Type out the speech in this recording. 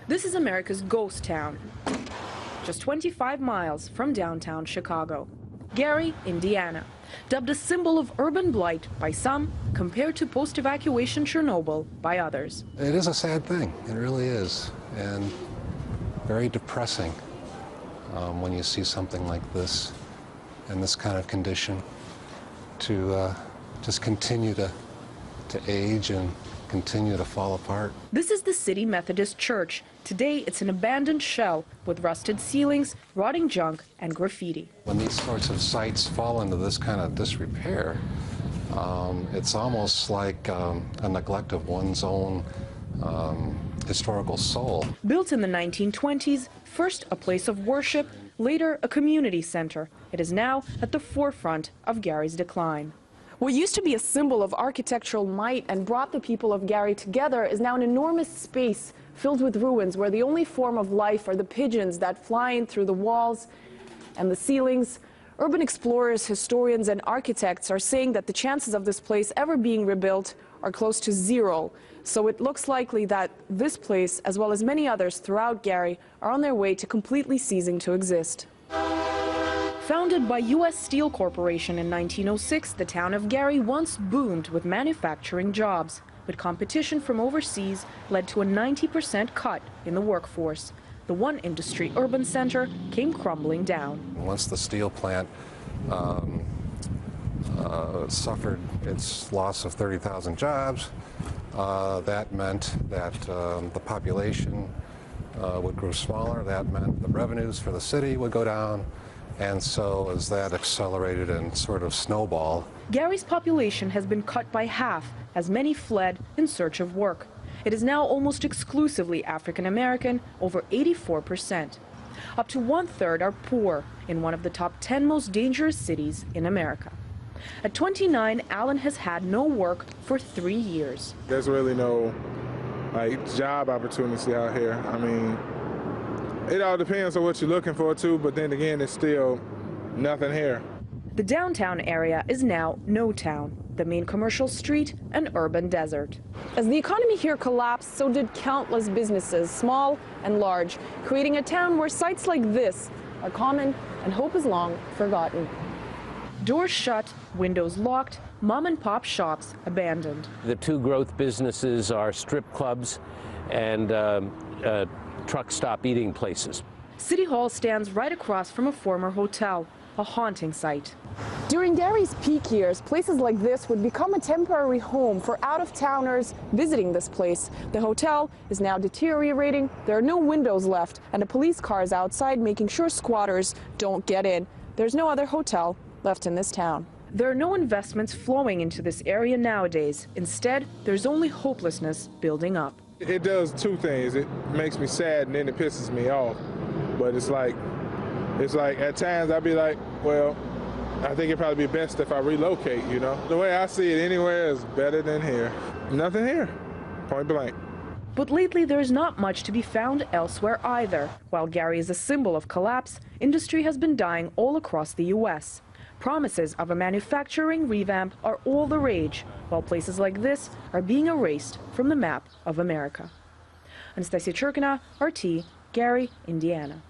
This is America's ghost town, just 25 miles from downtown Chicago. Gary, Indiana, dubbed a symbol of urban blight by some, compared to post-evacuation Chernobyl by others. It is a sad thing, it really is, and very depressing when you see something like this in this kind of condition to just continue to age and continue to fall apart. This is the City Methodist Church. Today, it's an abandoned shell with rusted ceilings, rotting junk, and graffiti. When these sorts of sites fall into this kind of disrepair, it's almost like a neglect of one's own historical soul. Built in the 1920s, first a place of worship, later a community center, it is now at the forefront of Gary's decline. What used to be a symbol of architectural might and brought the people of Gary together is now an enormous space filled with ruins where the only form of life are the pigeons that fly in through the walls and the ceilings. Urban explorers, historians, and architects are saying that the chances of this place ever being rebuilt are close to zero. So it looks likely that this place, as well as many others throughout Gary, are on their way to completely ceasing to exist. Founded by U.S. Steel Corporation in 1906, the town of Gary once boomed with manufacturing jobs. But competition from overseas led to a 90% cut in the workforce. The one industry urban center came crumbling down. Once the steel plant suffered its loss of 30,000 jobs, that meant that the population would grow smaller. That meant the revenues for the city would go down. And so as that accelerated and sort of snowballed, Gary's population has been cut by half as many fled in search of work. It is now almost exclusively African American, over 84%. Up to 1/3 are poor in one of the top 10 most dangerous cities in America. At 29, Alan has had no work for 3 years. There's really no job opportunity out here. I mean, it all depends on what you're looking for too, but then again, it's still nothing here. The downtown area is now no town, the main commercial street, an urban desert. As the economy here collapsed, so did countless businesses, small and large, creating a town where sites like this are common and hope is long forgotten. Doors shut, windows locked, mom-and-pop shops abandoned. The two growth businesses are strip clubs and truck stop eating places. City Hall stands right across from a former hotel, a haunting sight. During Gary's peak years, places like this would become a temporary home for out-of-towners visiting this place. The hotel is now deteriorating, there are no windows left, and a police car is outside making sure squatters don't get in. There's no other hotel left in this town. There are no investments flowing into this area nowadays. Instead, there's only hopelessness building up. It does two things. It makes me sad and then it pisses me off. But it's like at times I'd be like, well, I think it'd probably be best if I relocate, you know. The way I see it anywhere is better than here. Nothing here, point blank. But lately there's not much to be found elsewhere either. While Gary is a symbol of collapse, industry has been dying all across the U.S. Promises of a manufacturing revamp are all the rage, while places like this are being erased from the map of America. Anastasia Churkina, RT, Gary, Indiana.